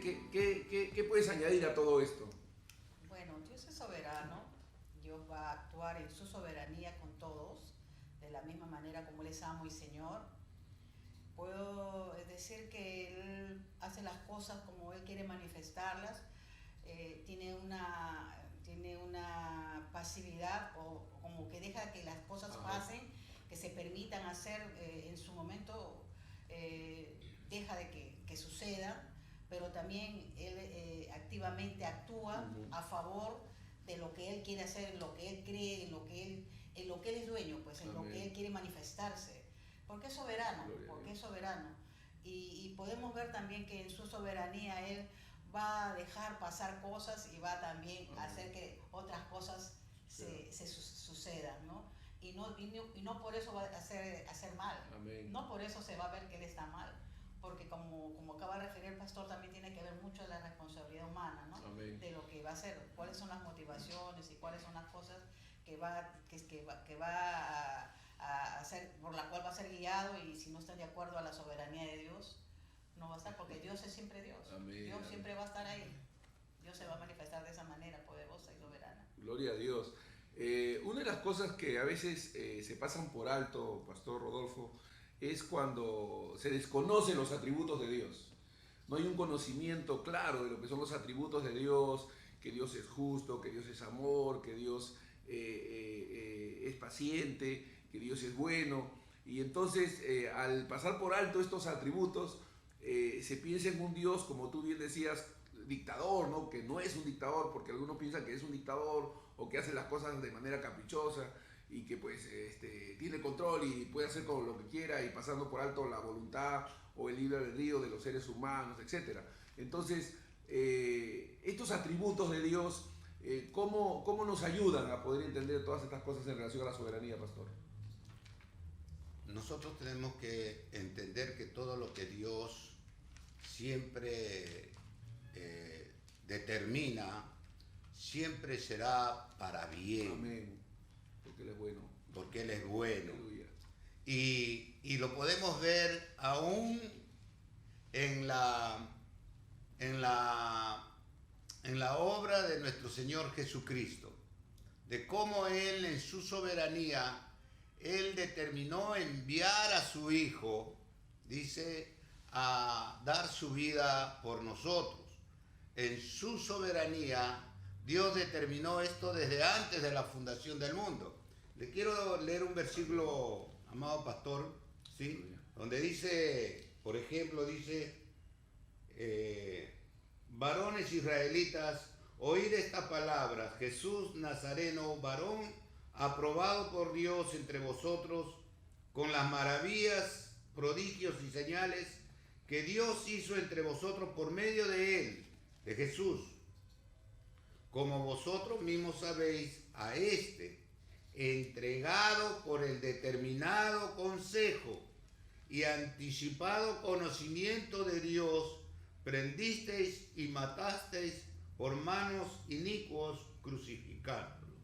¿qué puedes añadir a todo esto? Bueno, Dios es soberano. Dios va a actuar en su soberanía con todos, de la misma manera como Él es amo y Señor. Puedo decir que Él hace las cosas como Él quiere manifestarlas. Tiene una pasividad, o como que deja que las cosas pasen, que se permitan hacer en su momento, deja de que sucedan, pero también Él activamente actúa a favor de lo que Él quiere hacer, en lo que Él cree, en lo que Él es dueño, pues en lo que Él quiere manifestarse, porque es soberano, y podemos ver también que en su soberanía Él va a dejar pasar cosas y va también a hacer que otras cosas se sucedan, ¿no? Y no por eso va a hacer mal. Amén. No por eso se va a ver que Él está mal, porque como acaba de referir el pastor, también tiene que ver mucho de la responsabilidad humana, ¿no? Amén. De lo que va a hacer, cuáles son las motivaciones y cuáles son las cosas que va a hacer, por la cual va a ser guiado, y si no están de acuerdo a la soberanía de Dios, no va a estar, porque Dios es siempre Dios. Amén. Dios siempre va a estar ahí. Dios se va a manifestar de esa manera poderosa y soberana. Gloria a Dios. Una de las cosas que a veces se pasan por alto, Pastor Rodolfo, es cuando se desconocen los atributos de Dios. No hay un conocimiento claro de lo que son los atributos de Dios, que Dios es justo, que Dios es amor, que Dios es paciente, que Dios es bueno. Y entonces, al pasar por alto estos atributos, se piensa en un Dios, como tú bien decías, dictador, ¿no? Que no es un dictador, porque algunos piensan que es un dictador o que hace las cosas de manera caprichosa y que pues tiene control y puede hacer con lo que quiera, y pasando por alto la voluntad o el libre albedrío de los seres humanos, etc. Entonces, estos atributos de Dios, ¿cómo nos ayudan a poder entender todas estas cosas en relación a la soberanía, Pastor? Nosotros tenemos que entender que todo lo que Dios siempre determina, siempre será para bien. Amén. Porque Él es bueno. Porque Él es bueno. Aleluya. Y lo podemos ver aún en la obra de nuestro Señor Jesucristo, de cómo Él en su soberanía, Él determinó enviar a su Hijo, dice, a dar su vida por nosotros. En su soberanía, Dios determinó esto desde antes de la fundación del mundo. Le quiero leer un versículo, amado pastor, ¿sí? Donde dice, por ejemplo, dice, varones israelitas, oíd esta palabra, Jesús Nazareno, varón aprobado por Dios entre vosotros, con las maravillas, prodigios y señales que Dios hizo entre vosotros por medio de Él, de Jesús. Como vosotros mismos sabéis, a este, entregado por el determinado consejo y anticipado conocimiento de Dios, prendisteis y matasteis por manos inicuos, crucificándolo.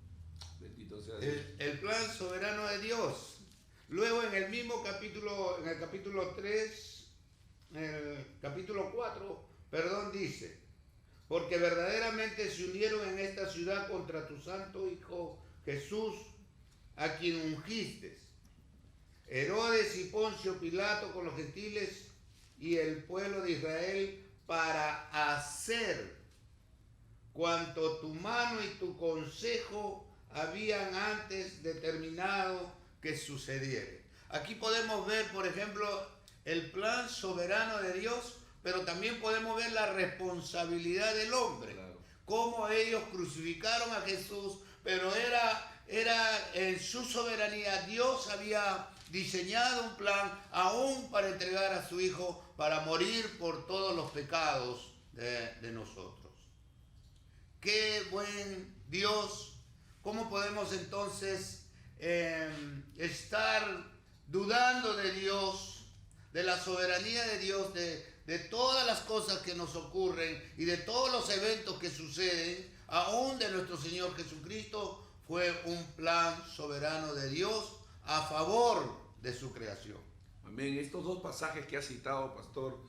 Bendito sea Dios. El plan soberano de Dios. Luego en el mismo capítulo, en el capítulo 3, en el capítulo 4, dice, porque verdaderamente se unieron en esta ciudad contra tu santo Hijo Jesús, a quien ungiste, Herodes y Poncio Pilato con los gentiles y el pueblo de Israel, para hacer cuanto tu mano y tu consejo habían antes determinado que sucediera. Aquí podemos ver, por ejemplo, el plan soberano de Dios, pero también podemos ver la responsabilidad del hombre. Claro. Cómo ellos crucificaron a Jesús, pero era en su soberanía. Dios había diseñado un plan aún para entregar a su Hijo para morir por todos los pecados de nosotros. Qué buen Dios. ¿Cómo podemos entonces estar dudando de Dios, de la soberanía de Dios, de todas las cosas que nos ocurren y de todos los eventos que suceden, aún de nuestro Señor Jesucristo? Fue un plan soberano de Dios a favor de su creación. Amén. Estos dos pasajes que ha citado, Pastor,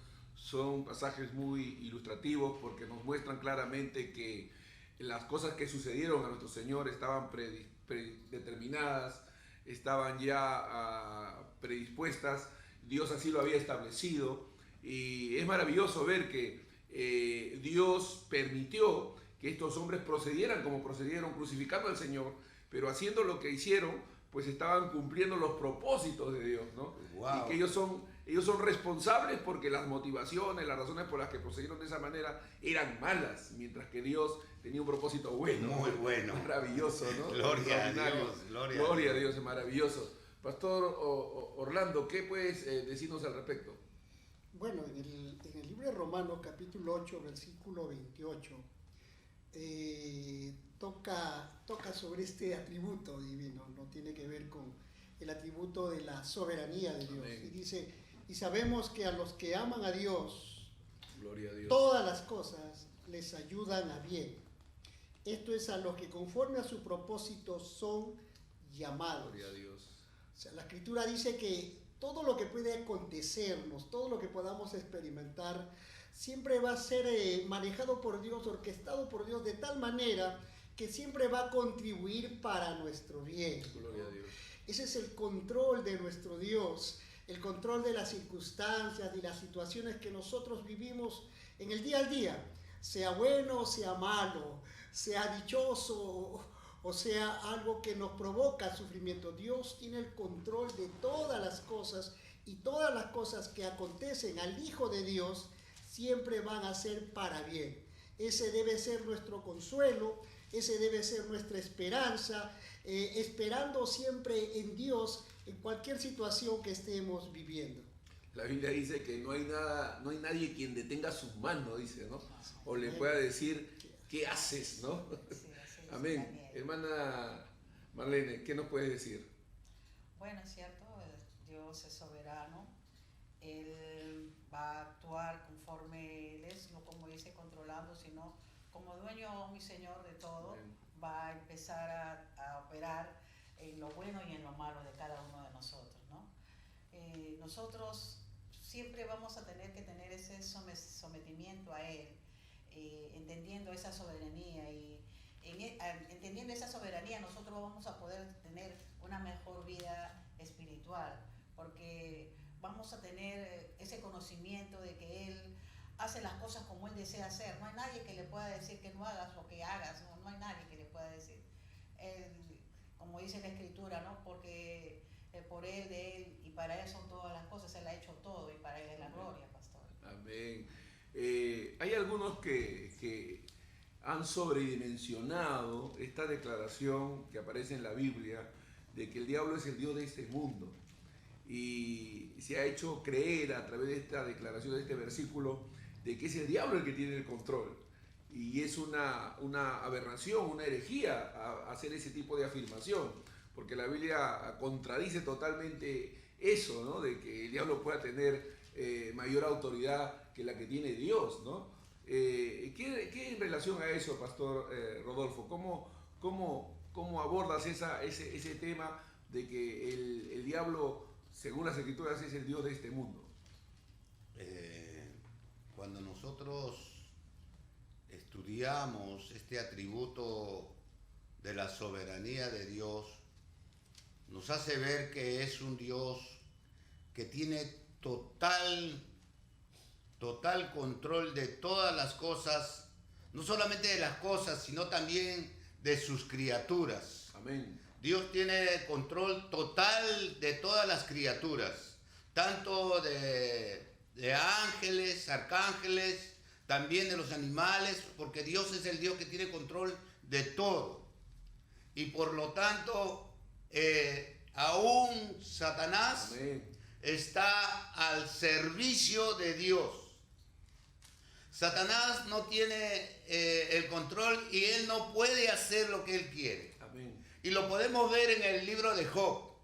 Son pasajes muy ilustrativos porque nos muestran claramente que las cosas que sucedieron a nuestro Señor estaban predeterminadas, estaban ya predispuestas, Dios así lo había establecido, y es maravilloso ver que Dios permitió que estos hombres procedieran como procedieron, crucificando al Señor, pero haciendo lo que hicieron, pues estaban cumpliendo los propósitos de Dios, ¿no? Wow. Y que ellos son responsables porque las motivaciones, las razones por las que procedieron de esa manera eran malas, mientras que Dios tenía un propósito bueno. Muy bueno. Maravilloso, ¿no? Gloria a Dios. Gloria a Dios, es maravilloso. Pastor Orlando, ¿qué puedes decirnos al respecto? Bueno, en el libro de Romanos, capítulo 8, versículo 28, toca sobre este atributo divino, no tiene que ver con el atributo de la soberanía de Dios. Amén. Y dice, y sabemos que a los que aman a Dios, Gloria a Dios. todas las cosas les ayudan a bien. Esto es a los que conforme a su propósito son llamados. Gloria a Dios. O sea, la Escritura dice que todo lo que puede acontecernos, todo lo que podamos experimentar, siempre va a ser manejado por Dios, orquestado por Dios, de tal manera que siempre va a contribuir para nuestro bien. Gloria a Dios. Ese es el control de nuestro Dios, el control de las circunstancias y las situaciones que nosotros vivimos en el día al día, sea bueno o sea malo, sea dichoso o sea algo que nos provoca sufrimiento. Dios tiene el control de todas las cosas, y todas las cosas que acontecen al Hijo de Dios siempre van a ser para bien. Ese debe ser nuestro consuelo, ese debe ser nuestra esperanza, esperando siempre en Dios en cualquier situación que estemos viviendo. La Biblia dice que no hay nadie quien detenga sus manos, dice, ¿no? O le pueda decir, ¿qué haces, no? Sí, así es, Amén. Daniel. Hermana Marlene, ¿qué nos puedes decir? Bueno, es cierto, Dios es soberano. Él va a actuar conforme Él es, no como dice controlando, sino como dueño y Señor de todo. Amén. Va a empezar a operar en lo bueno y en lo malo de cada uno de nosotros, ¿no? Nosotros siempre vamos a tener que tener ese sometimiento a Él, entendiendo esa soberanía, y entendiendo esa soberanía nosotros vamos a poder tener una mejor vida espiritual, porque vamos a tener ese conocimiento de que Él hace las cosas como Él desea hacer. No hay nadie que le pueda decir que no hagas o que hagas, no hay nadie que le pueda decir. Él, como dice la Escritura, ¿no? Porque por Él, de Él y para Él son todas las cosas, Él ha hecho todo y para Él es la gloria, pastor. Amén. Hay algunos que han sobredimensionado esta declaración que aparece en la Biblia de que el diablo es el Dios de este mundo, y se ha hecho creer a través de esta declaración, de este versículo, de que es el diablo el que tiene el control, y es una aberración, una herejía hacer ese tipo de afirmación, porque la Biblia contradice totalmente eso, ¿no? De que el diablo pueda tener mayor autoridad que la que tiene Dios, ¿no? ¿Qué en relación a eso, Pastor Rodolfo? ¿Cómo abordas ese tema de que el diablo, según las Escrituras, es el Dios de este mundo? Cuando nosotros estudiamos este atributo de la soberanía de Dios, nos hace ver que es un Dios que tiene total control de todas las cosas, no solamente de las cosas, sino también de sus criaturas. Amén. Dios tiene control total de todas las criaturas, tanto de ángeles, arcángeles, también de los animales, porque Dios es el Dios que tiene control de todo. Y por lo tanto, aún Satanás Amén. está al servicio de Dios. Satanás no tiene el control y él no puede hacer lo que él quiere. Amén. Y lo podemos ver en el libro de Job,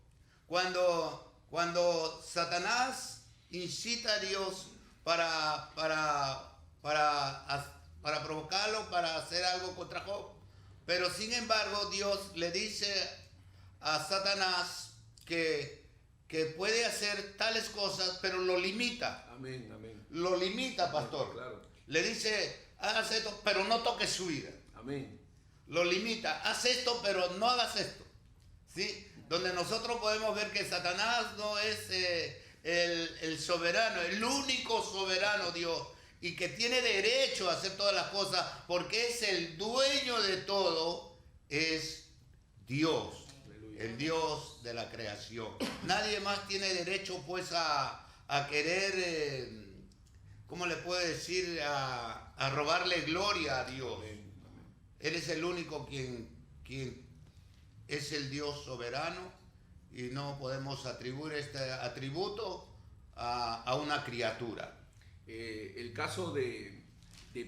cuando Satanás incita a Dios para provocarlo, para hacer algo contra Job. Pero sin embargo, Dios le dice a Satanás que puede hacer tales cosas, pero lo limita. Amén. Amén. lo limita, pastor. Claro. Le dice, hagas esto, pero no toques su vida. Amén. Lo limita, haz esto, pero no hagas esto. ¿Sí? Donde nosotros podemos ver que Satanás no es el soberano, el único soberano Dios, y que tiene derecho a hacer todas las cosas, porque es el dueño de todo, es Dios. Aleluya. El Dios de la creación. Nadie más tiene derecho pues a querer, ¿cómo le puede decir? A robarle gloria a Dios. Amén. Él es el único quien es el Dios soberano, y no podemos atribuir este atributo a una criatura. El caso de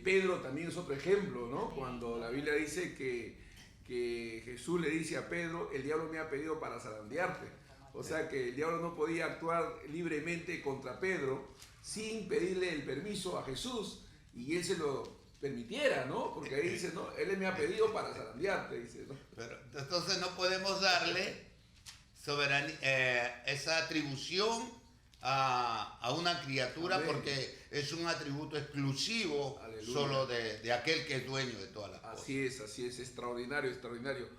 Pedro también es otro ejemplo, ¿no? Cuando la Biblia dice que Jesús le dice a Pedro, el diablo me ha pedido para zarandearte. O sea que el diablo no podía actuar libremente contra Pedro sin pedirle el permiso a Jesús y él se lo permitiera, ¿no? Porque ahí dice, no, él me ha pedido para zarandearte, dice, ¿no? Pero entonces no podemos darle esa atribución a una criatura. Amén. Porque es un atributo exclusivo. Aleluya. Solo de aquel que es dueño de todas las cosas. Así es, extraordinario, extraordinario.